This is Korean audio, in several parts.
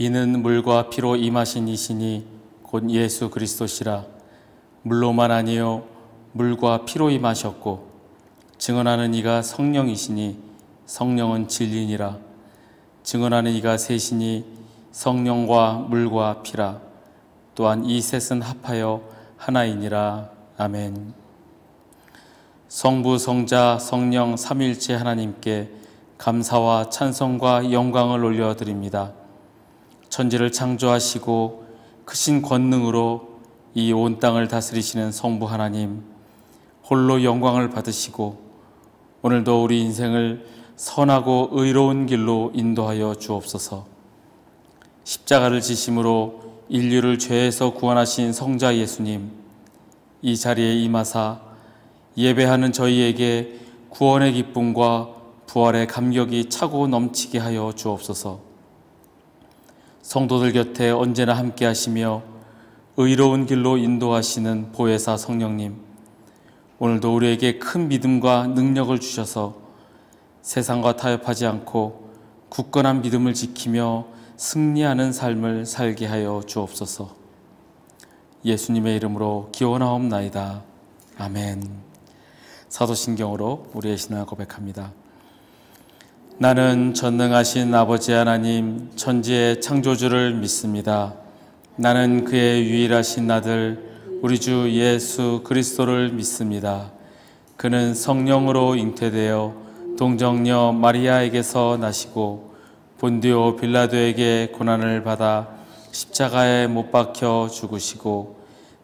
이는 물과 피로 임하신 이시니 곧 예수 그리스도시라. 물로만 아니요 물과 피로 임하셨고 증언하는 이가 성령이시니 성령은 진리니라. 증언하는 이가 셋이니 성령과 물과 피라. 또한 이 셋은 합하여 하나이니라. 아멘. 성부, 성자, 성령 삼위일체 하나님께 감사와 찬송과 영광을 올려드립니다. 천지를 창조하시고 크신 권능으로 이 온 땅을 다스리시는 성부 하나님, 홀로 영광을 받으시고 오늘도 우리 인생을 선하고 의로운 길로 인도하여 주옵소서. 십자가를 지심으로 인류를 죄에서 구원하신 성자 예수님, 이 자리에 임하사 예배하는 저희에게 구원의 기쁨과 부활의 감격이 차고 넘치게 하여 주옵소서. 성도들 곁에 언제나 함께 하시며 의로운 길로 인도하시는 보혜사 성령님, 오늘도 우리에게 큰 믿음과 능력을 주셔서 세상과 타협하지 않고 굳건한 믿음을 지키며 승리하는 삶을 살게 하여 주옵소서. 예수님의 이름으로 기원하옵나이다. 아멘. 사도신경으로 우리의 신앙을 고백합니다. 나는 전능하신 아버지 하나님 천지의 창조주를 믿습니다. 나는 그의 유일하신 아들 우리 주 예수 그리스도를 믿습니다. 그는 성령으로 잉태되어 동정녀 마리아에게서 나시고 본디오 빌라도에게 고난을 받아 십자가에 못 박혀 죽으시고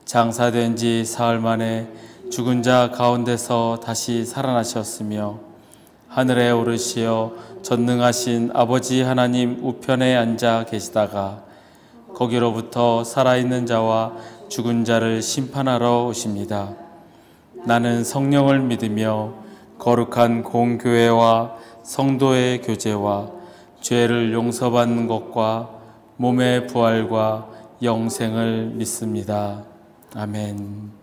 장사된 지 사흘 만에 죽은 자 가운데서 다시 살아나셨으며 하늘에 오르시어 전능하신 아버지 하나님 우편에 앉아 계시다가 거기로부터 살아있는 자와 죽은 자를 심판하러 오십니다. 나는 성령을 믿으며 거룩한 공교회와 성도의 교제와 죄를 용서받는 것과 몸의 부활과 영생을 믿습니다. 아멘.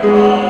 주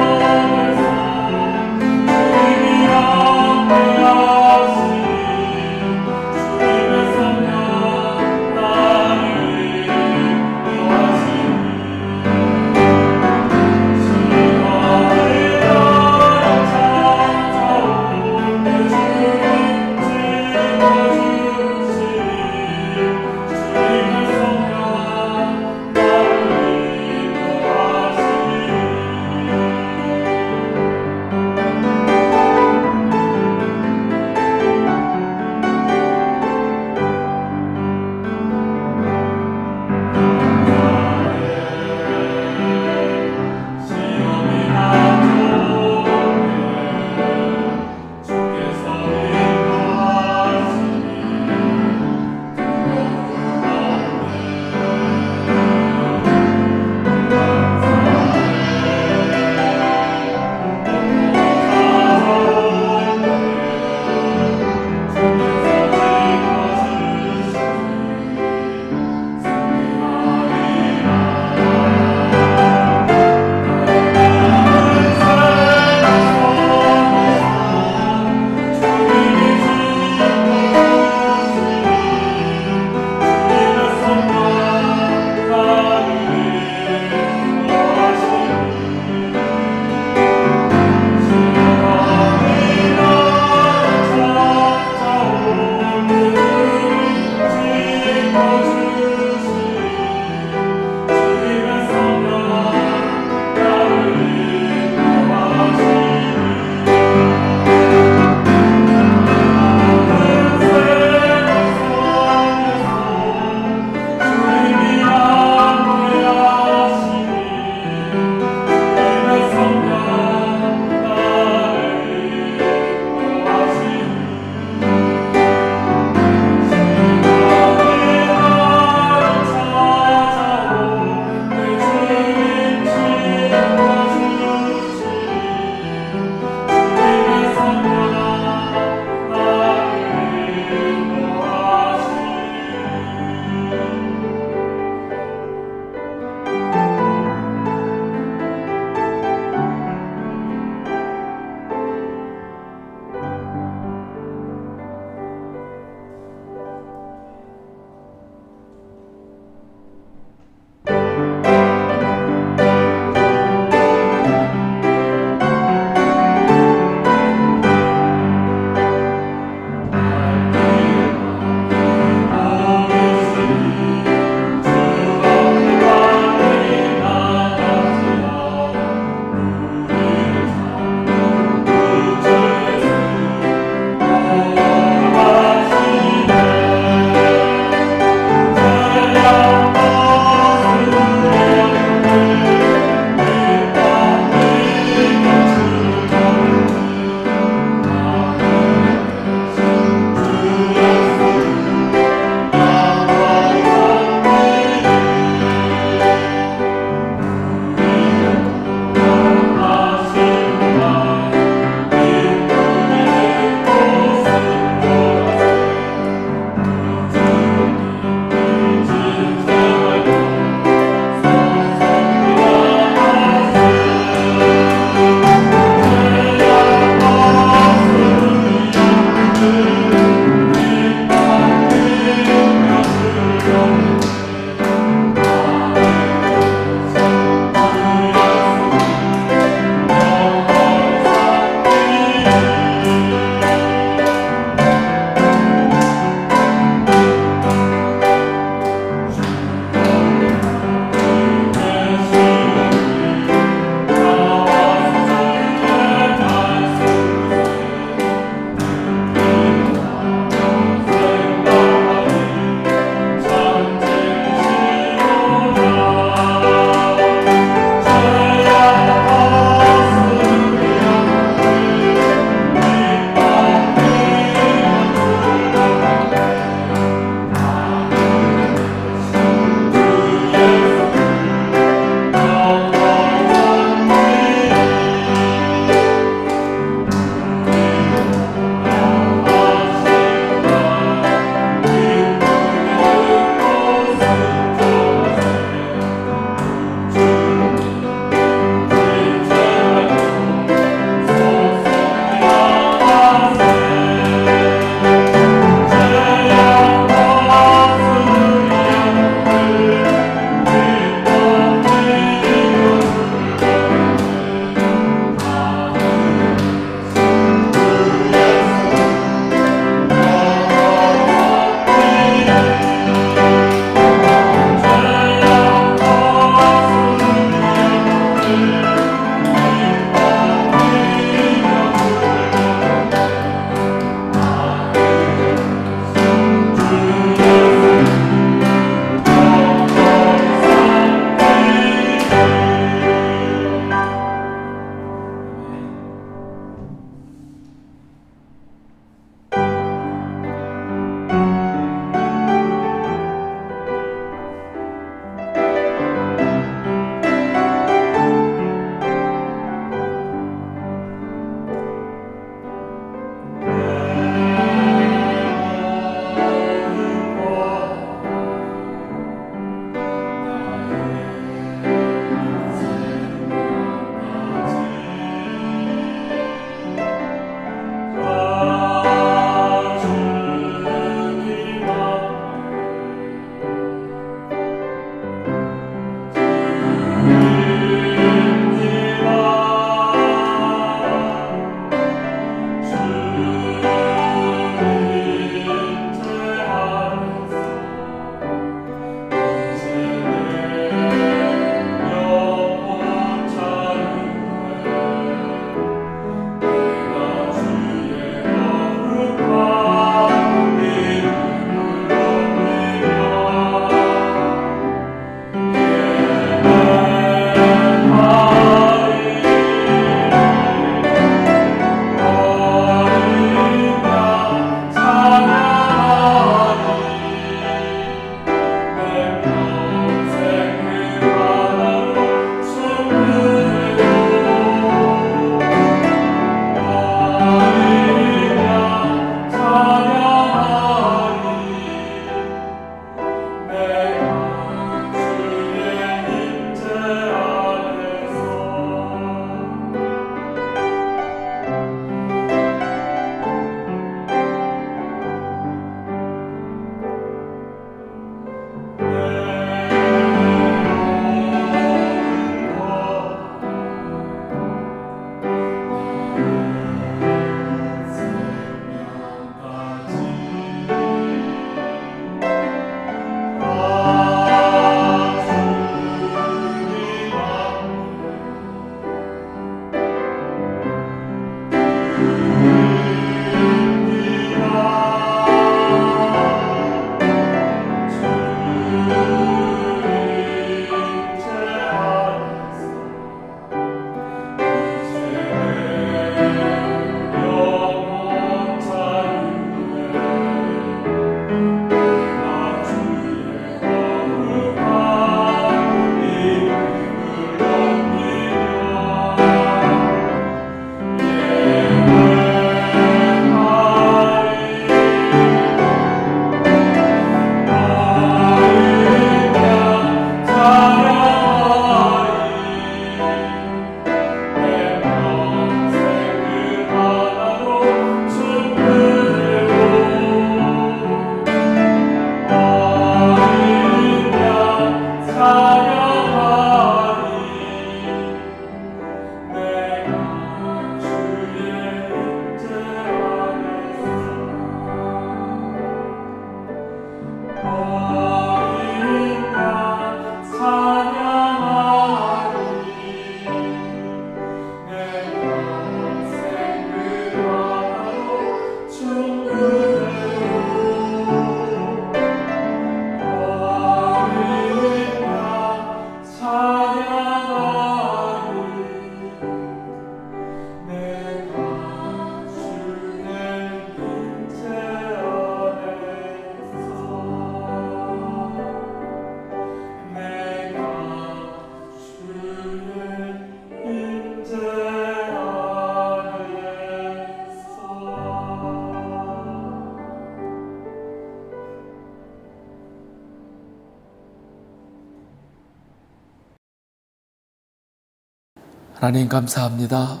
하나님 감사합니다.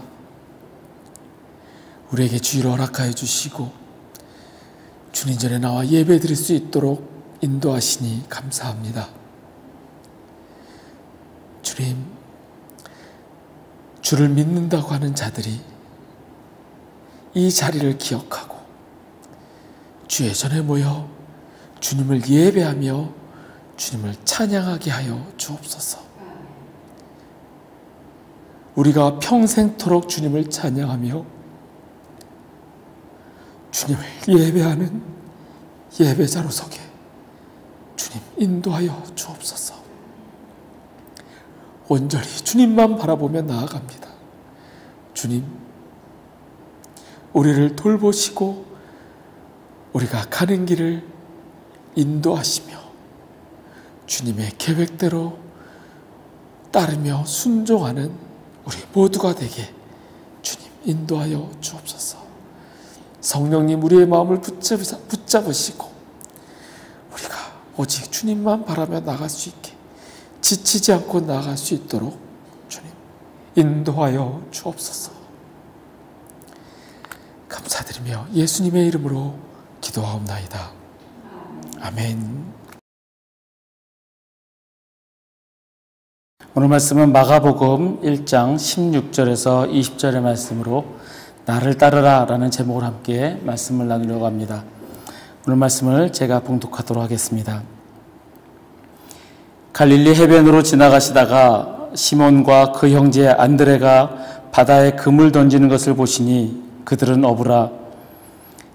우리에게 주의를 허락하여 주시고 주님 전에 나와 예배 드릴 수 있도록 인도하시니 감사합니다. 주님, 주를 믿는다고 하는 자들이 이 자리를 기억하고 주의 전에 모여 주님을 예배하며 주님을 찬양하게 하여 주옵소서. 우리가 평생토록 주님을 찬양하며 주님을 예배하는 예배자로 서게 주님 인도하여 주옵소서. 온전히 주님만 바라보며 나아갑니다. 주님, 우리를 돌보시고 우리가 가는 길을 인도하시며 주님의 계획대로 따르며 순종하는 우리 모두가 되게 주님 인도하여 주옵소서. 성령님, 우리의 마음을 붙잡으시고 우리가 오직 주님만 바라며 나갈 수 있게 지치지 않고 나아갈 수 있도록 주님 인도하여 주옵소서. 감사드리며 예수님의 이름으로 기도하옵나이다. 아멘. 오늘 말씀은 마가복음 1장 16절에서 20절의 말씀으로 나를 따르라 라는 제목을 함께 말씀을 나누려고 합니다. 오늘 말씀을 제가 봉독하도록 하겠습니다. 갈릴리 해변으로 지나가시다가 시몬과 그 형제 안드레가 바다에 금을 던지는 것을 보시니 그들은 어부라.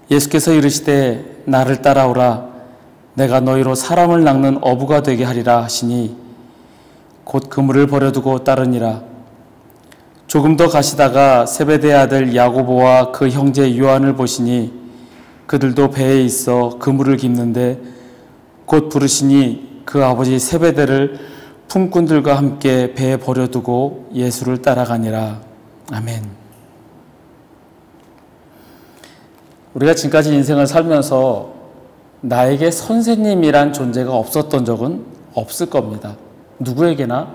예수께서 이르시되 나를 따라오라. 내가 너희로 사람을 낚는 어부가 되게 하리라 하시니 곧 그물을 버려두고 따르니라. 조금 더 가시다가 세베대의 아들 야고보와 그 형제 요한을 보시니 그들도 배에 있어 그물을 깁는데 곧 부르시니 그 아버지 세베대를 품꾼들과 함께 배에 버려두고 예수를 따라가니라. 아멘. 우리가 지금까지 인생을 살면서 나에게 선생님이란 존재가 없었던 적은 없을 겁니다. 누구에게나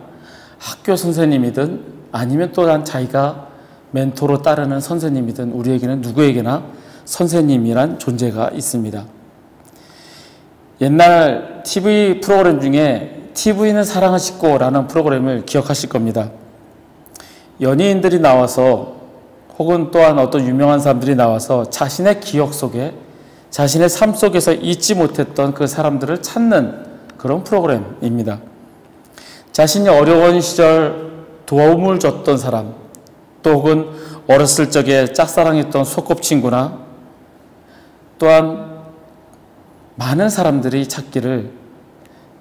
학교 선생님이든 아니면 또한 자기가 멘토로 따르는 선생님이든 우리에게는 누구에게나 선생님이란 존재가 있습니다. 옛날 TV 프로그램 중에 TV는 사랑을 싣고 라는 프로그램을 기억하실 겁니다. 연예인들이 나와서 혹은 또한 어떤 유명한 사람들이 나와서 자신의 기억 속에 자신의 삶 속에서 잊지 못했던 그 사람들을 찾는 그런 프로그램입니다. 자신이 어려운 시절 도움을 줬던 사람, 또 혹은 어렸을 적에 짝사랑했던 소꿉친구나 또한 많은 사람들이 찾기를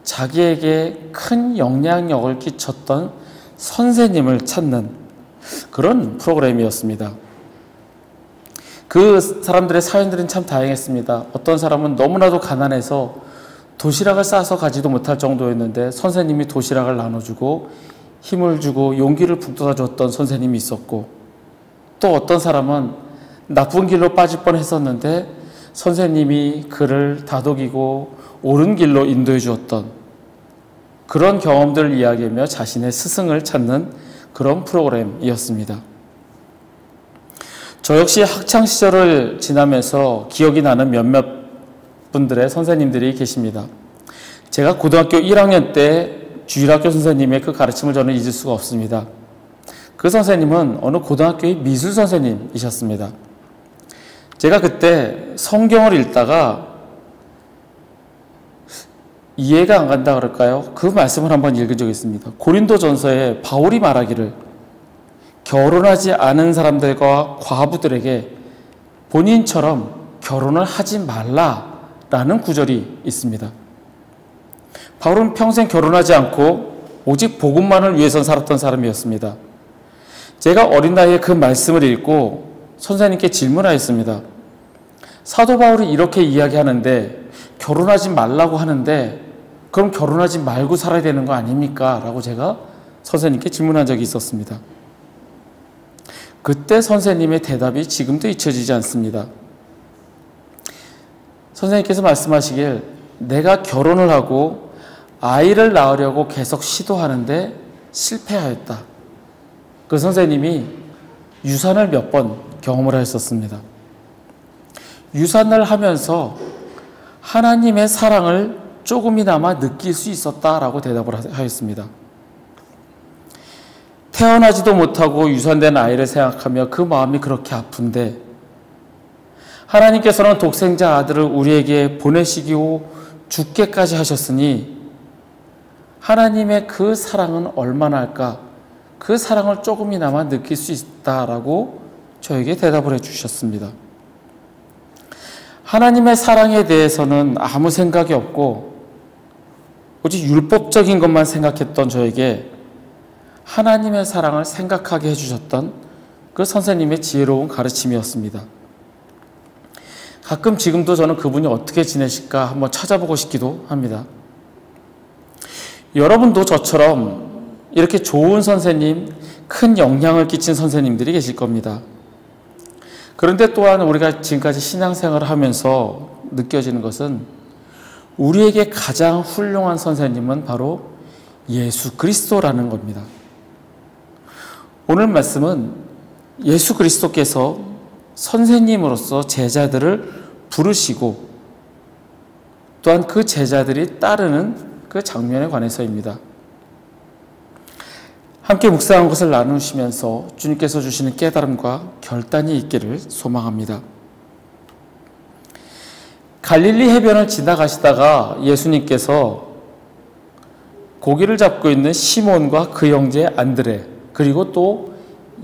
자기에게 큰 영향력을 끼쳤던 선생님을 찾는 그런 프로그램이었습니다. 그 사람들의 사연들은 참 다양했습니다. 어떤 사람은 너무나도 가난해서 도시락을 싸서 가지도 못할 정도였는데 선생님이 도시락을 나눠주고 힘을 주고 용기를 북돋아줬던 선생님이 있었고, 또 어떤 사람은 나쁜 길로 빠질 뻔했었는데 선생님이 그를 다독이고 옳은 길로 인도해 주었던 그런 경험들을 이야기하며 자신의 스승을 찾는 그런 프로그램이었습니다. 저 역시 학창시절을 지나면서 기억이 나는 몇몇 분들의 선생님들이 계십니다. 제가 고등학교 1학년 때 주일학교 선생님의 그 가르침을 저는 잊을 수가 없습니다. 그 선생님은 어느 고등학교의 미술 선생님이셨습니다. 제가 그때 성경을 읽다가 이해가 안 간다 그럴까요? 그 말씀을 한번 읽은 적이 있습니다. 고린도전서에 바울이 말하기를 결혼하지 않은 사람들과 과부들에게 본인처럼 결혼을 하지 말라라는 구절이 있습니다. 바울은 평생 결혼하지 않고 오직 복음만을 위해서 살았던 사람이었습니다. 제가 어린 나이에 그 말씀을 읽고 선생님께 질문하였습니다. 사도 바울이 이렇게 이야기하는데 결혼하지 말라고 하는데 그럼 결혼하지 말고 살아야 되는 거 아닙니까? 라고 제가 선생님께 질문한 적이 있었습니다. 그때 선생님의 대답이 지금도 잊혀지지 않습니다. 선생님께서 말씀하시길 내가 결혼을 하고 아이를 낳으려고 계속 시도하는데 실패하였다. 그 선생님이 유산을 몇 번 경험을 하셨습니다. 유산을 하면서 하나님의 사랑을 조금이나마 느낄 수 있었다라고 대답을 하였습니다. 태어나지도 못하고 유산된 아이를 생각하며 그 마음이 그렇게 아픈데 하나님께서는 독생자 아들을 우리에게 보내시고 죽게까지 하셨으니 하나님의 그 사랑은 얼마나 할까? 그 사랑을 조금이나마 느낄 수 있다라고 저에게 대답을 해주셨습니다. 하나님의 사랑에 대해서는 아무 생각이 없고 오직 율법적인 것만 생각했던 저에게 하나님의 사랑을 생각하게 해주셨던 그 선생님의 지혜로운 가르침이었습니다. 가끔 지금도 저는 그분이 어떻게 지내실까 한번 찾아보고 싶기도 합니다. 여러분도 저처럼 이렇게 좋은 선생님, 큰 영향을 끼친 선생님들이 계실 겁니다. 그런데 또한 우리가 지금까지 신앙생활을 하면서 느껴지는 것은 우리에게 가장 훌륭한 선생님은 바로 예수 그리스도라는 겁니다. 오늘 말씀은 예수 그리스도께서 선생님으로서 제자들을 부르시고 또한 그 제자들이 따르는 그 장면에 관해서입니다. 함께 묵상한 것을 나누시면서 주님께서 주시는 깨달음과 결단이 있기를 소망합니다. 갈릴리 해변을 지나가시다가 예수님께서 고기를 잡고 있는 시몬과 그 형제 안드레 그리고 또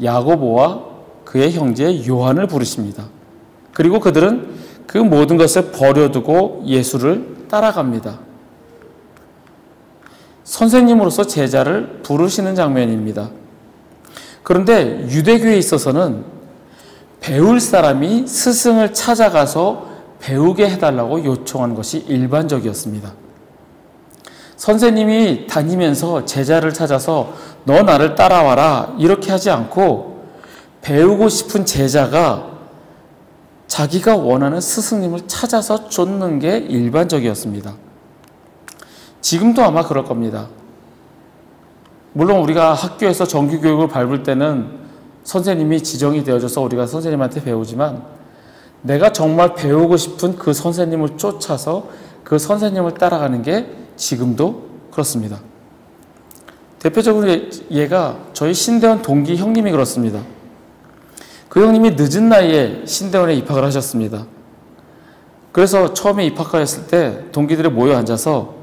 야고보와 그의 형제 요한을 부르십니다. 그리고 그들은 그 모든 것을 버려두고 예수를 따라갑니다. 선생님으로서 제자를 부르시는 장면입니다. 그런데 유대교에 있어서는 배울 사람이 스승을 찾아가서 배우게 해달라고 요청하는 것이 일반적이었습니다. 선생님이 다니면서 제자를 찾아서 너 나를 따라와라 이렇게 하지 않고 배우고 싶은 제자가 자기가 원하는 스승님을 찾아서 쫓는 게 일반적이었습니다. 지금도 아마 그럴 겁니다. 물론 우리가 학교에서 정규교육을 밟을 때는 선생님이 지정이 되어져서 우리가 선생님한테 배우지만 내가 정말 배우고 싶은 그 선생님을 쫓아서 그 선생님을 따라가는 게 지금도 그렇습니다. 대표적으로 얘가 저희 신대원 동기 형님이 그렇습니다. 그 형님이 늦은 나이에 신대원에 입학을 하셨습니다. 그래서 처음에 입학하였을 때 동기들이 모여 앉아서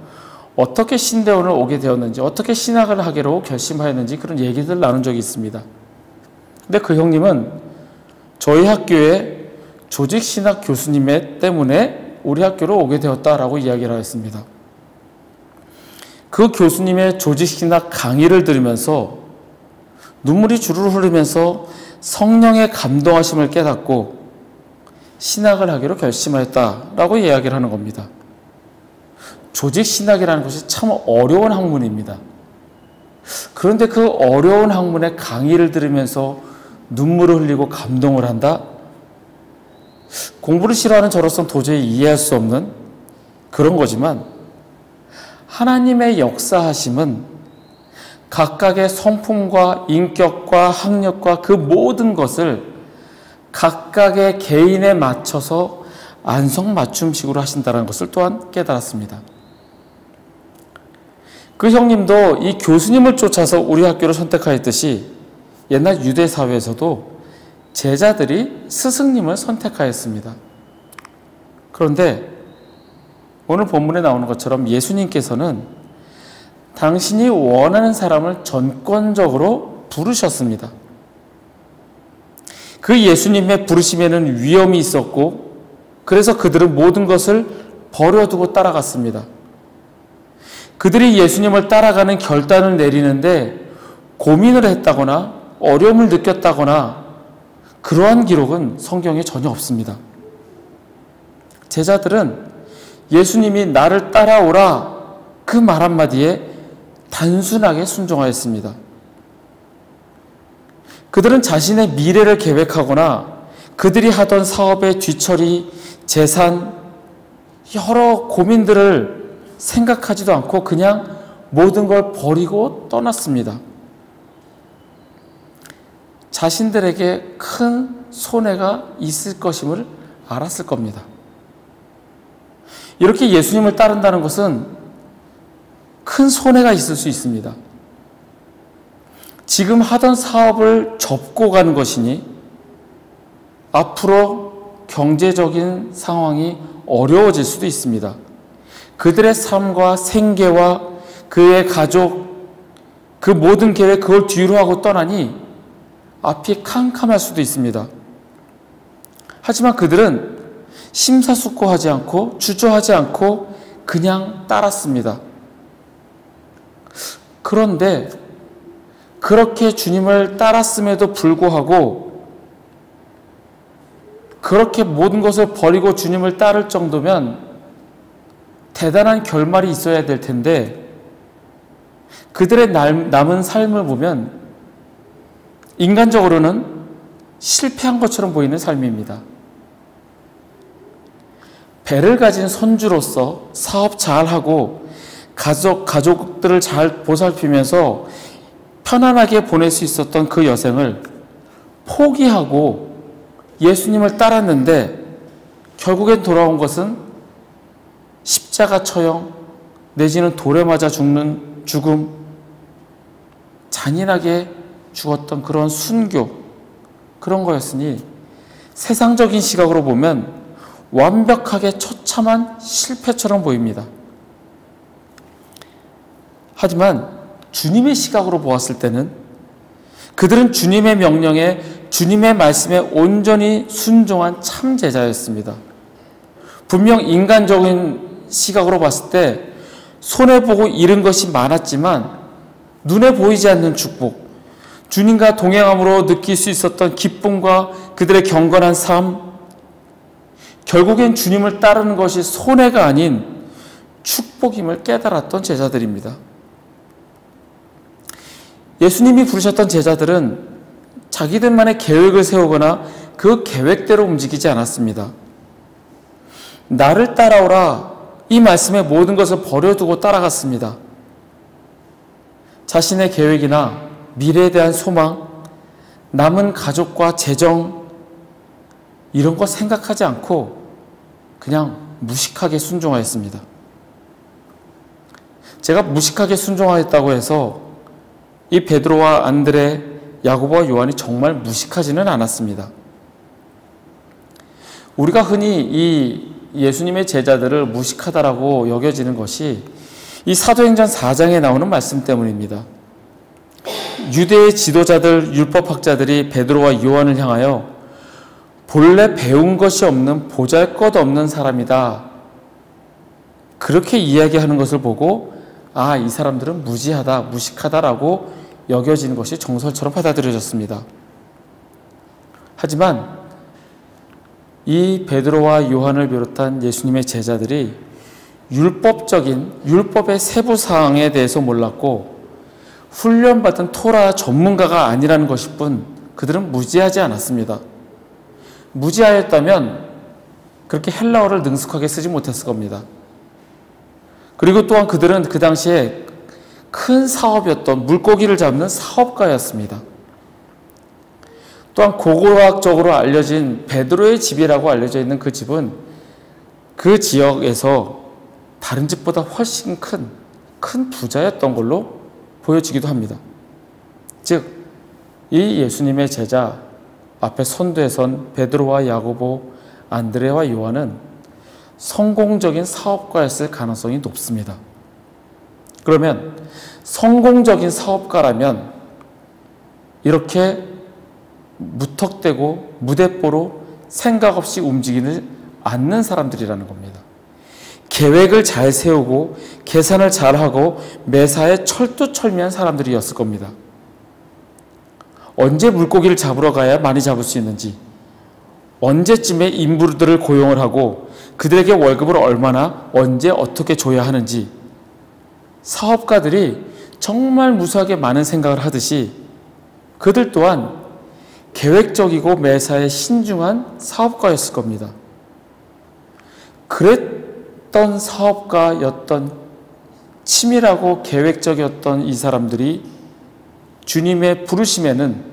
어떻게 신대원을 오게 되었는지 어떻게 신학을 하기로 결심하였는지 그런 얘기들을 나눈 적이 있습니다. 근데 그 형님은 저희 학교에 조직신학 교수님 때문에 우리 학교로 오게 되었다라고 이야기를 하였습니다. 그 교수님의 조직신학 강의를 들으면서 눈물이 주르르 흐르면서 성령의 감동하심을 깨닫고 신학을 하기로 결심하였다라고 이야기를 하는 겁니다. 조직신학이라는 것이 참 어려운 학문입니다. 그런데 그 어려운 학문의 강의를 들으면서 눈물을 흘리고 감동을 한다? 공부를 싫어하는 저로서는 도저히 이해할 수 없는 그런 거지만 하나님의 역사하심은 각각의 성품과 인격과 학력과 그 모든 것을 각각의 개인에 맞춰서 안성맞춤식으로 하신다는 것을 또한 깨달았습니다. 그 형님도 이 교수님을 쫓아서 우리 학교를 선택하였듯이 옛날 유대 사회에서도 제자들이 스승님을 선택하였습니다. 그런데 오늘 본문에 나오는 것처럼 예수님께서는 당신이 원하는 사람을 전권적으로 부르셨습니다. 그 예수님의 부르심에는 위험이 있었고 그래서 그들은 모든 것을 버려두고 따라갔습니다. 그들이 예수님을 따라가는 결단을 내리는데 고민을 했다거나 어려움을 느꼈다거나 그러한 기록은 성경에 전혀 없습니다. 제자들은 예수님이 나를 따라오라 그 말 한마디에 단순하게 순종하였습니다. 그들은 자신의 미래를 계획하거나 그들이 하던 사업의 뒤처리, 재산, 여러 고민들을 생각하지도 않고 그냥 모든 걸 버리고 떠났습니다. 자신들에게 큰 손해가 있을 것임을 알았을 겁니다. 이렇게 예수님을 따른다는 것은 큰 손해가 있을 수 있습니다. 지금 하던 사업을 접고 가는 것이니 앞으로 경제적인 상황이 어려워질 수도 있습니다. 그들의 삶과 생계와 그의 가족, 그 모든 계획, 그걸 뒤로 하고 떠나니 앞이 캄캄할 수도 있습니다. 하지만 그들은 심사숙고하지 않고 주저하지 않고 그냥 따랐습니다. 그런데 그렇게 주님을 따랐음에도 불구하고 그렇게 모든 것을 버리고 주님을 따를 정도면 대단한 결말이 있어야 될 텐데 그들의 남은 삶을 보면 인간적으로는 실패한 것처럼 보이는 삶입니다. 배를 가진 선주로서 사업 잘하고 가족들을 잘 보살피면서 편안하게 보낼 수 있었던 그 여생을 포기하고 예수님을 따랐는데 결국엔 돌아온 것은 십자가 처형 내지는 돌에 맞아 죽는 죽음, 잔인하게 죽었던 그런 순교, 그런 거였으니 세상적인 시각으로 보면 완벽하게 처참한 실패처럼 보입니다. 하지만 주님의 시각으로 보았을 때는 그들은 주님의 명령에, 주님의 말씀에 온전히 순종한 참 제자였습니다. 분명 인간적인 시각으로 봤을 때 손해보고 잃은 것이 많았지만 눈에 보이지 않는 축복, 주님과 동행함으로 느낄 수 있었던 기쁨과 그들의 경건한 삶, 결국엔 주님을 따르는 것이 손해가 아닌 축복임을 깨달았던 제자들입니다. 예수님이 부르셨던 제자들은 자기들만의 계획을 세우거나 그 계획대로 움직이지 않았습니다. 나를 따라오라, 이 말씀에 모든 것을 버려두고 따라갔습니다. 자신의 계획이나 미래에 대한 소망, 남은 가족과 재정, 이런 거 생각하지 않고 그냥 무식하게 순종하였습니다. 제가 무식하게 순종하였다고 해서 이 베드로와 안드레, 야고보와 요한이 정말 무식하지는 않았습니다. 우리가 흔히 이 예수님의 제자들을 무식하다라고 여겨지는 것이 이 사도행전 4장에 나오는 말씀 때문입니다. 유대의 지도자들, 율법학자들이 베드로와 요한을 향하여 본래 배운 것이 없는 보잘것없는 사람이다, 그렇게 이야기하는 것을 보고 아, 이 사람들은 무지하다, 무식하다라고 여겨지는 것이 정설처럼 받아들여졌습니다. 하지만 이 베드로와 요한을 비롯한 예수님의 제자들이 율법의 세부 사항에 대해서 몰랐고 훈련받은 토라 전문가가 아니라는 것일 뿐 그들은 무지하지 않았습니다. 무지하였다면 그렇게 헬라어를 능숙하게 쓰지 못했을 겁니다. 그리고 또한 그들은 그 당시에 큰 사업이었던 물고기를 잡는 사업가였습니다. 또한 고고학적으로 알려진 베드로의 집이라고 알려져 있는 그 집은 그 지역에서 다른 집보다 훨씬 큰 부자였던 걸로 보여지기도 합니다. 즉, 이 예수님의 제자 앞에 선두에 선 베드로와 야고보, 안드레와 요한은 성공적인 사업가였을 가능성이 높습니다. 그러면 성공적인 사업가라면 이렇게 무턱대고 무대뽀로 생각 없이 움직이지 않는 사람들이라는 겁니다. 계획을 잘 세우고 계산을 잘하고 매사에 철두철미한 사람들이었을 겁니다. 언제 물고기를 잡으러 가야 많이 잡을 수 있는지, 언제쯤에 인부들을 고용을 하고 그들에게 월급을 얼마나 언제 어떻게 줘야 하는지, 사업가들이 정말 무수하게 많은 생각을 하듯이 그들 또한 계획적이고 매사에 신중한 사업가였을 겁니다. 그랬던 사업가였던, 치밀하고 계획적이었던 이 사람들이 주님의 부르심에는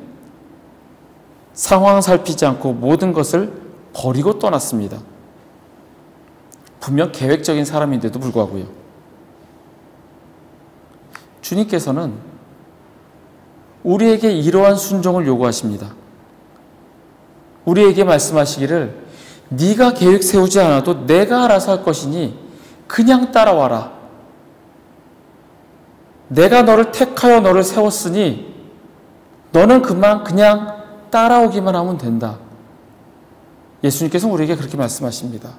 상황 살피지 않고 모든 것을 버리고 떠났습니다. 분명 계획적인 사람인데도 불구하고요. 주님께서는 우리에게 이러한 순종을 요구하십니다. 우리에게 말씀하시기를 네가 계획 세우지 않아도 내가 알아서 할 것이니 그냥 따라와라. 내가 너를 택하여 너를 세웠으니 너는 그냥 따라오기만 하면 된다. 예수님께서 우리에게 그렇게 말씀하십니다.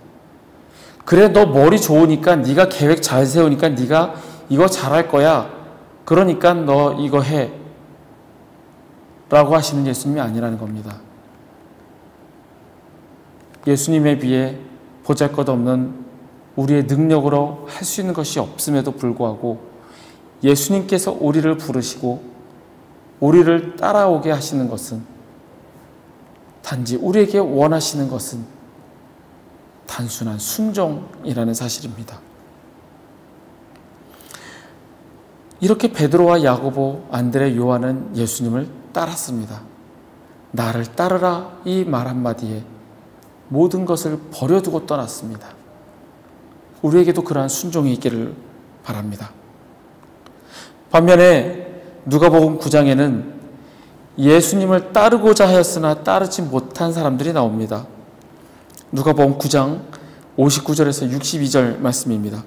그래, 너 머리 좋으니까, 네가 계획 잘 세우니까 네가 이거 잘할 거야. 그러니까 너 이거 해. 라고 하시는 예수님이 아니라는 겁니다. 예수님에 비해 보잘것없는 우리의 능력으로 할 수 있는 것이 없음에도 불구하고 예수님께서 우리를 부르시고 우리를 따라오게 하시는 것은, 단지 우리에게 원하시는 것은 단순한 순종이라는 사실입니다. 이렇게 베드로와 야고보, 안드레, 요한은 예수님을 따랐습니다. 나를 따르라, 이 말 한마디에 모든 것을 버려두고 떠났습니다. 우리에게도 그러한 순종이 있기를 바랍니다. 반면에 누가복음 9장에는 예수님을 따르고자 하였으나 따르지 못한 사람들이 나옵니다. 누가복음 9장 59절에서 62절 말씀입니다.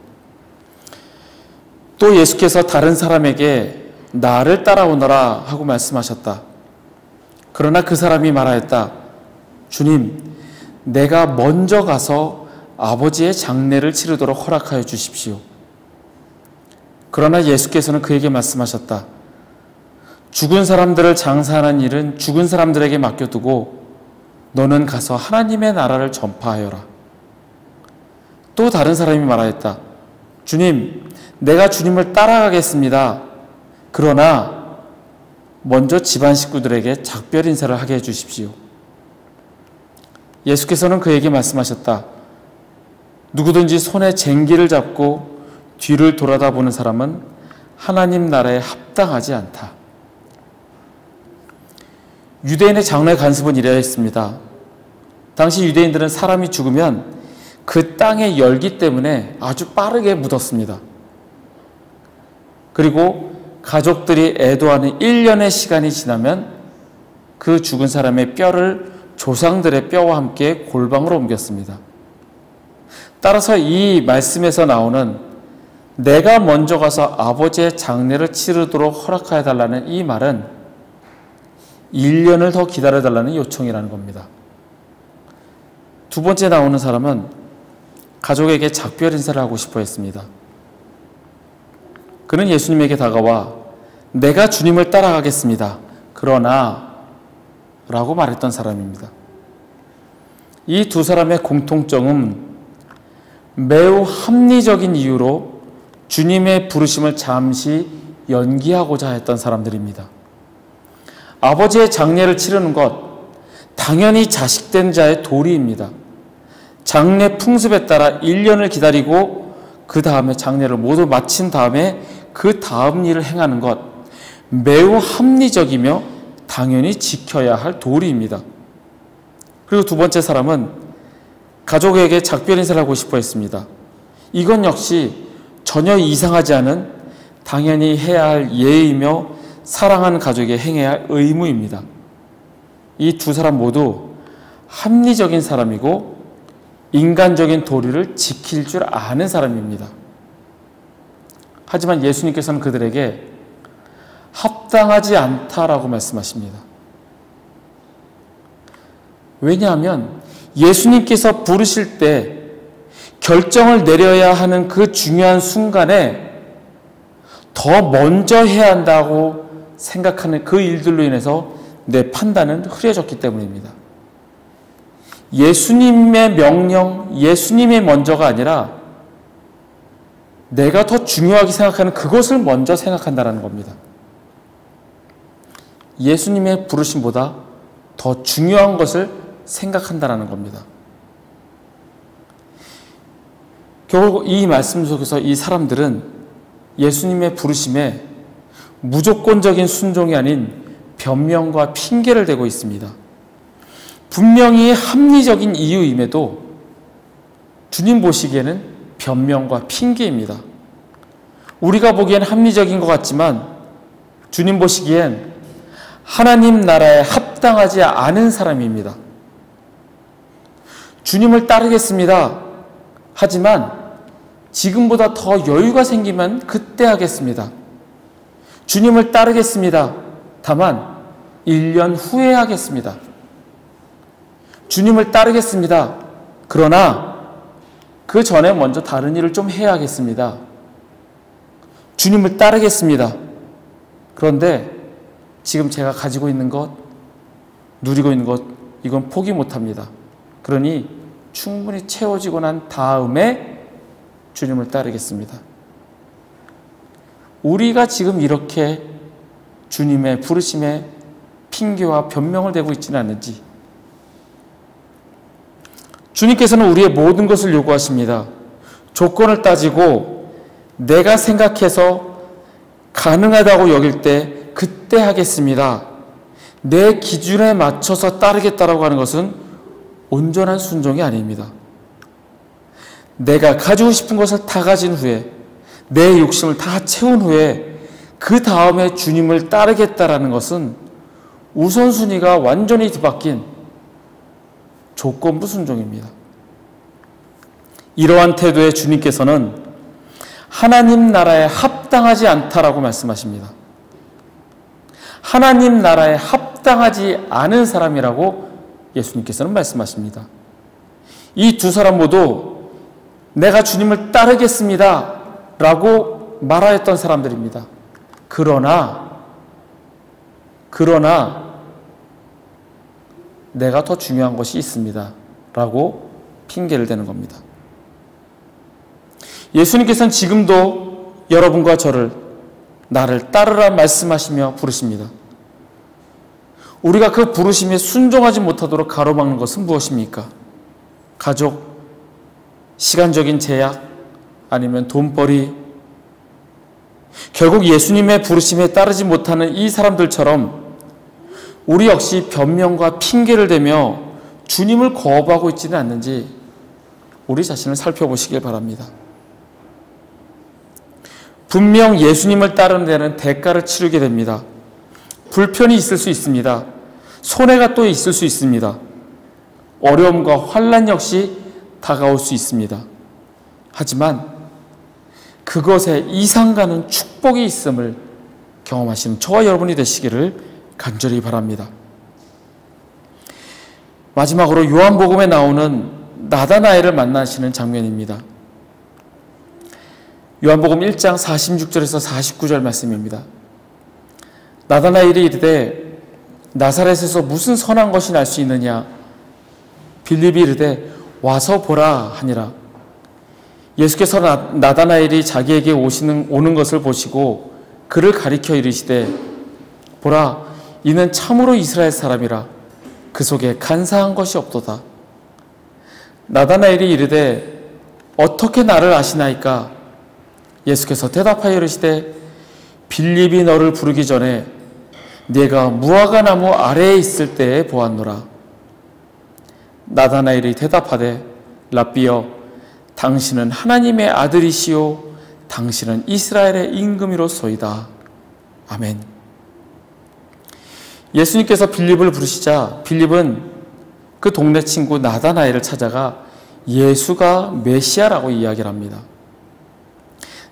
또 예수께서 다른 사람에게 나를 따라오너라 하고 말씀하셨다. 그러나 그 사람이 말하였다. 주님, 내가 먼저 가서 아버지의 장례를 치르도록 허락하여 주십시오. 그러나 예수께서는 그에게 말씀하셨다. 죽은 사람들을 장사하는 일은 죽은 사람들에게 맡겨두고 너는 가서 하나님의 나라를 전파하여라. 또 다른 사람이 말하였다. 주님, 내가 주님을 따라가겠습니다. 그러나 먼저 집안 식구들에게 작별 인사를 하게 해주십시오. 예수께서는 그에게 말씀하셨다. 누구든지 손에 쟁기를 잡고 뒤를 돌아다보는 사람은 하나님 나라에 합당하지 않다. 유대인의 장례 관습은 이래야 했습니다. 당시 유대인들은 사람이 죽으면 그 땅의 열기 때문에 아주 빠르게 묻었습니다. 그리고 가족들이 애도하는 1년의 시간이 지나면 그 죽은 사람의 뼈를 조상들의 뼈와 함께 골방으로 옮겼습니다. 따라서 이 말씀에서 나오는 내가 먼저 가서 아버지의 장례를 치르도록 허락하여 달라는 이 말은 1년을 더 기다려달라는 요청이라는 겁니다. 두 번째 나오는 사람은 가족에게 작별 인사를 하고 싶어 했습니다. 그는 예수님에게 다가와 내가 주님을 따라가겠습니다. 그러나 라고 말했던 사람입니다. 이 두 사람의 공통점은 매우 합리적인 이유로 주님의 부르심을 잠시 연기하고자 했던 사람들입니다. 아버지의 장례를 치르는 것, 당연히 자식된 자의 도리입니다. 장례 풍습에 따라 1년을 기다리고 그 다음에 장례를 모두 마친 다음에 그 다음 일을 행하는 것, 매우 합리적이며 당연히 지켜야 할 도리입니다. 그리고 두 번째 사람은 가족에게 작별 인사를 하고 싶어 했습니다. 이건 역시 전혀 이상하지 않은 당연히 해야 할 예의이며 사랑하는 가족에게 행해야 할 의무입니다. 이 두 사람 모두 합리적인 사람이고 인간적인 도리를 지킬 줄 아는 사람입니다. 하지만 예수님께서는 그들에게 합당하지 않다라고 말씀하십니다. 왜냐하면 예수님께서 부르실 때 결정을 내려야 하는 그 중요한 순간에 더 먼저 해야 한다고 생각하는 그 일들로 인해서 내 판단은 흐려졌기 때문입니다. 예수님의 명령, 예수님의 먼저가 아니라 내가 더 중요하게 생각하는 그것을 먼저 생각한다는 겁니다. 예수님의 부르심보다 더 중요한 것을 생각한다는 겁니다. 결국 이 말씀 속에서 이 사람들은 예수님의 부르심에 무조건적인 순종이 아닌 변명과 핑계를 대고 있습니다. 분명히 합리적인 이유임에도 주님 보시기에는 변명과 핑계입니다. 우리가 보기엔 합리적인 것 같지만 주님 보시기엔 하나님 나라에 합당하지 않은 사람입니다. 주님을 따르겠습니다. 하지만 지금보다 더 여유가 생기면 그때 하겠습니다. 주님을 따르겠습니다. 다만 1년 후에 하겠습니다. 주님을 따르겠습니다. 그러나 그 전에 먼저 다른 일을 좀 해야 하겠습니다. 주님을 따르겠습니다. 그런데 지금 제가 가지고 있는 것, 누리고 있는 것, 이건 포기 못합니다. 그러니 충분히 채워지고 난 다음에 주님을 따르겠습니다. 우리가 지금 이렇게 주님의 부르심에 핑계와 변명을 대고 있지는 않는지, 주님께서는 우리의 모든 것을 요구하십니다. 조건을 따지고 내가 생각해서 가능하다고 여길 때 그때 하겠습니다. 내 기준에 맞춰서 따르겠다라고 하는 것은 온전한 순종이 아닙니다. 내가 가지고 싶은 것을 다 가진 후에, 내 욕심을 다 채운 후에 그 다음에 주님을 따르겠다라는 것은 우선순위가 완전히 뒤바뀐 조건부 순종입니다. 이러한 태도의 주님께서는 하나님 나라에 합당하지 않다라고 말씀하십니다. 하나님 나라에 합당하지 않은 사람이라고 예수님께서는 말씀하십니다. 이 두 사람 모두 내가 주님을 따르겠습니다 라고 말하였던 사람들입니다. 그러나 내가 더 중요한 것이 있습니다 라고 핑계를 대는 겁니다. 예수님께서는 지금도 여러분과 저를 나를 따르라 말씀하시며 부르십니다. 우리가 그 부르심에 순종하지 못하도록 가로막는 것은 무엇입니까? 가족, 시간적인 제약, 아니면 돈벌이. 결국 예수님의 부르심에 따르지 못하는 이 사람들처럼 우리 역시 변명과 핑계를 대며 주님을 거부하고 있지는 않는지 우리 자신을 살펴보시길 바랍니다. 분명 예수님을 따르는 데는 대가를 치르게 됩니다. 불편이 있을 수 있습니다. 손해가 또 있을 수 있습니다. 어려움과 환난 역시 다가올 수 있습니다. 하지만 그것에 이상가는 축복이 있음을 경험하시는 저와 여러분이 되시기를 간절히 바랍니다. 마지막으로 요한복음에 나오는 나다나엘을 만나시는 장면입니다. 요한복음 1장 46절에서 49절 말씀입니다. 나다나엘이 이르되 나사렛에서 무슨 선한 것이 날 수 있느냐? 빌립이 이르되 와서 보라 하니라. 예수께서 나다나엘이 자기에게 오는 것을 보시고 그를 가리켜 이르시되 보라 이는 참으로 이스라엘 사람이라 그 속에 간사한 것이 없도다. 나다나엘이 이르되 어떻게 나를 아시나이까? 예수께서 대답하여 이르시되 빌립이 너를 부르기 전에 네가 무화과 나무 아래에 있을 때에 보았노라. 나다나엘이 대답하되 랍비여 당신은 하나님의 아들이시요 당신은 이스라엘의 임금이로소이다. 아멘. 예수님께서 빌립을 부르시자 빌립은 그 동네 친구 나다나엘을 찾아가 예수가 메시아라고 이야기를 합니다.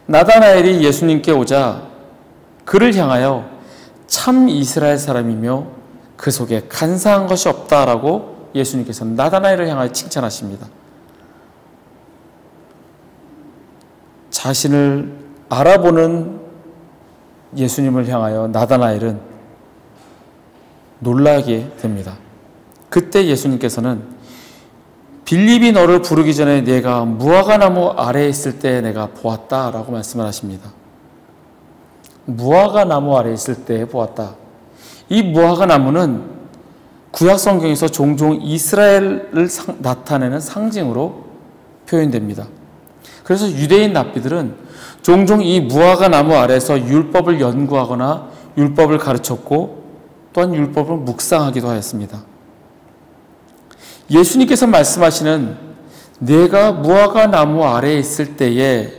나다나엘이 예수님께 오자 그를 향하여 참 이스라엘 사람이며 그 속에 간사한 것이 없다라고 예수님께서는 나다나엘을 향하여 칭찬하십니다. 자신을 알아보는 예수님을 향하여 나다나엘은 놀라게 됩니다. 그때 예수님께서는 빌립이 너를 부르기 전에 내가 무화과 나무 아래에 있을 때 내가 보았다라고 말씀을 하십니다. 무화과 나무 아래에 있을 때 보았다. 이 무화과 나무는 구약 성경에서 종종 이스라엘을 나타내는 상징으로 표현됩니다. 그래서 유대인 랍비들은 종종 이 무화과 나무 아래에서 율법을 연구하거나 율법을 가르쳤고 또한 율법을 묵상하기도 하였습니다. 예수님께서 말씀하시는 내가 무화과 나무 아래에 있을 때에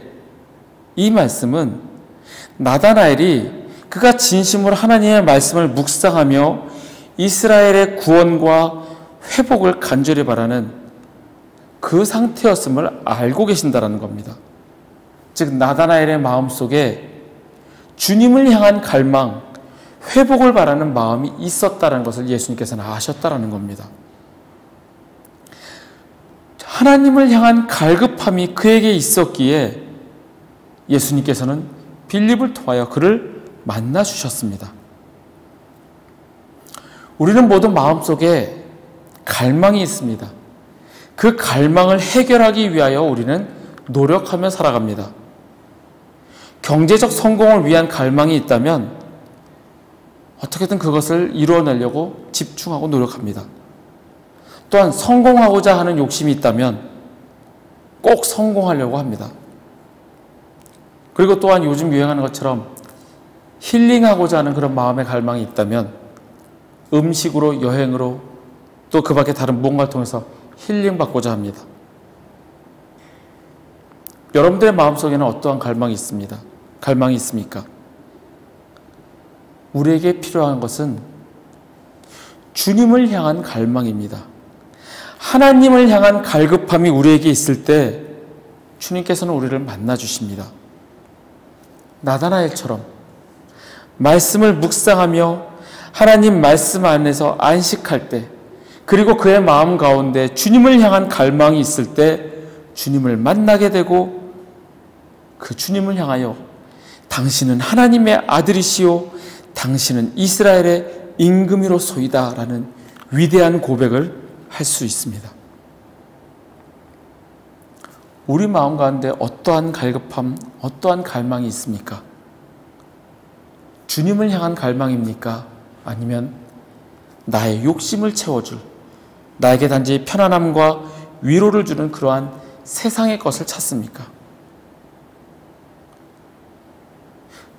이 말씀은 나다나엘이 그가 진심으로 하나님의 말씀을 묵상하며 이스라엘의 구원과 회복을 간절히 바라는 그 상태였음을 알고 계신다라는 겁니다. 즉 나다나엘의 마음속에 주님을 향한 갈망, 회복을 바라는 마음이 있었다는 것을 예수님께서는 아셨다라는 겁니다. 하나님을 향한 갈급함이 그에게 있었기에 예수님께서는 빌립을 통하여 그를 만나 주셨습니다. 우리는 모두 마음속에 갈망이 있습니다. 그 갈망을 해결하기 위하여 우리는 노력하며 살아갑니다. 경제적 성공을 위한 갈망이 있다면 어떻게든 그것을 이루어내려고 집중하고 노력합니다. 또한 성공하고자 하는 욕심이 있다면 꼭 성공하려고 합니다. 그리고 또한 요즘 유행하는 것처럼 힐링하고자 하는 그런 마음의 갈망이 있다면 음식으로, 여행으로, 또 그 밖에 다른 무언가를 통해서 힐링받고자 합니다. 여러분들의 마음속에는 어떠한 갈망이 있습니다. 갈망이 있습니까? 우리에게 필요한 것은 주님을 향한 갈망입니다. 하나님을 향한 갈급함이 우리에게 있을 때 주님께서는 우리를 만나 주십니다. 나다나엘처럼 말씀을 묵상하며 하나님 말씀 안에서 안식할 때, 그리고 그의 마음 가운데 주님을 향한 갈망이 있을 때 주님을 만나게 되고 그 주님을 향하여 당신은 하나님의 아들이시오, 당신은 이스라엘의 임금이로소이다 라는 위대한 고백을 할 수 있습니다. 우리 마음 가운데 어떠한 갈급함, 어떠한 갈망이 있습니까? 주님을 향한 갈망입니까? 아니면 나의 욕심을 채워줄, 나에게 단지 편안함과 위로를 주는 그러한 세상의 것을 찾습니까?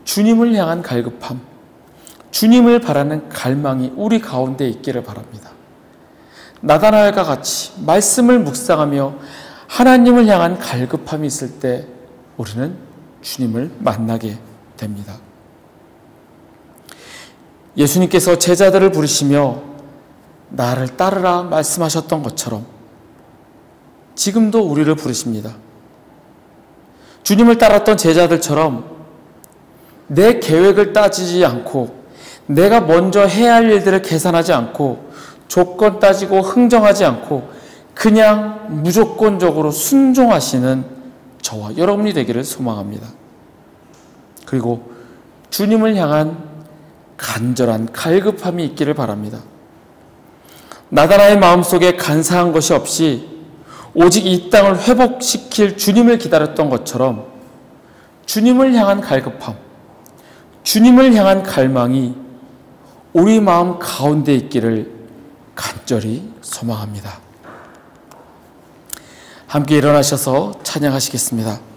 주님을 향한 갈급함, 주님을 바라는 갈망이 우리 가운데 있기를 바랍니다. 나다나엘과 같이 말씀을 묵상하며 하나님을 향한 갈급함이 있을 때 우리는 주님을 만나게 됩니다. 예수님께서 제자들을 부르시며 나를 따르라 말씀하셨던 것처럼 지금도 우리를 부르십니다. 주님을 따랐던 제자들처럼 내 계획을 따지지 않고 내가 먼저 해야 할 일들을 계산하지 않고 조건 따지고 흥정하지 않고 그냥 무조건적으로 순종하시는 저와 여러분이 되기를 소망합니다. 그리고 주님을 향한 간절한 갈급함이 있기를 바랍니다. 나다나의 마음속에 간사한 것이 없이 오직 이 땅을 회복시킬 주님을 기다렸던 것처럼 주님을 향한 갈급함, 주님을 향한 갈망이 우리 마음 가운데 있기를 간절히 소망합니다. 함께 일어나셔서 찬양하시겠습니다.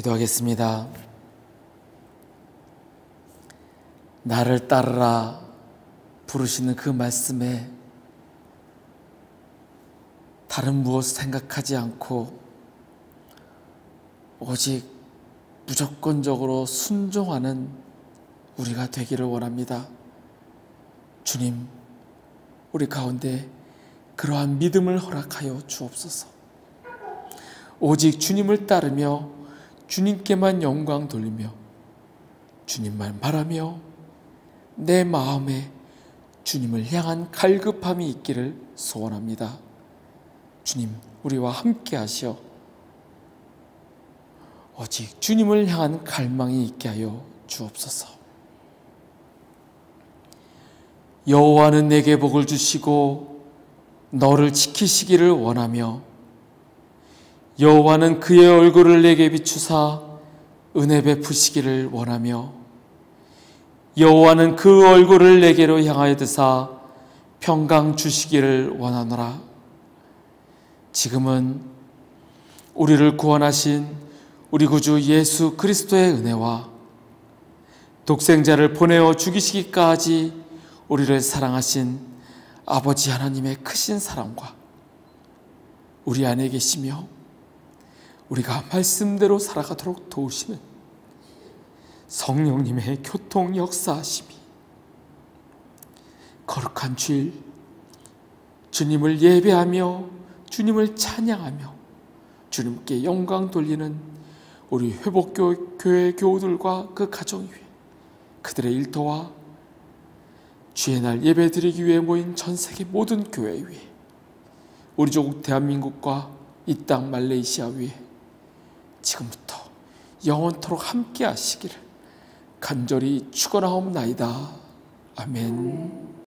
기도하겠습니다. 나를 따르라 부르시는 그 말씀에 다른 무엇 생각하지 않고 오직 무조건적으로 순종하는 우리가 되기를 원합니다. 주님, 우리 가운데 그러한 믿음을 허락하여 주옵소서. 오직 주님을 따르며 주님께만 영광 돌리며 주님만 바라며 내 마음에 주님을 향한 갈급함이 있기를 소원합니다. 주님, 우리와 함께 하시어 오직 주님을 향한 갈망이 있게 하여 주옵소서. 여호와는 내게 복을 주시고 너를 지키시기를 원하며 여호와는 그의 얼굴을 내게 비추사 은혜 베푸시기를 원하며 여호와는 그 얼굴을 내게로 향하여 드사 평강 주시기를 원하노라. 지금은 우리를 구원하신 우리 구주 예수 그리스도의 은혜와 독생자를 보내어 죽이시기까지 우리를 사랑하신 아버지 하나님의 크신 사랑과 우리 안에 계시며 우리가 말씀대로 살아가도록 도우시는 성령님의 교통 역사하심이 거룩한 주일 주님을 예배하며 주님을 찬양하며 주님께 영광 돌리는 우리 회복교회 교우들과 그 가정 위에 그들의 일터와 주의 날 예배드리기 위해 모인 전 세계 모든 교회 위에 우리 조국 대한민국과 이 땅 말레이시아 위에 지금부터 영원토록 함께 하시기를 간절히 축원하옵나이다. 아멘.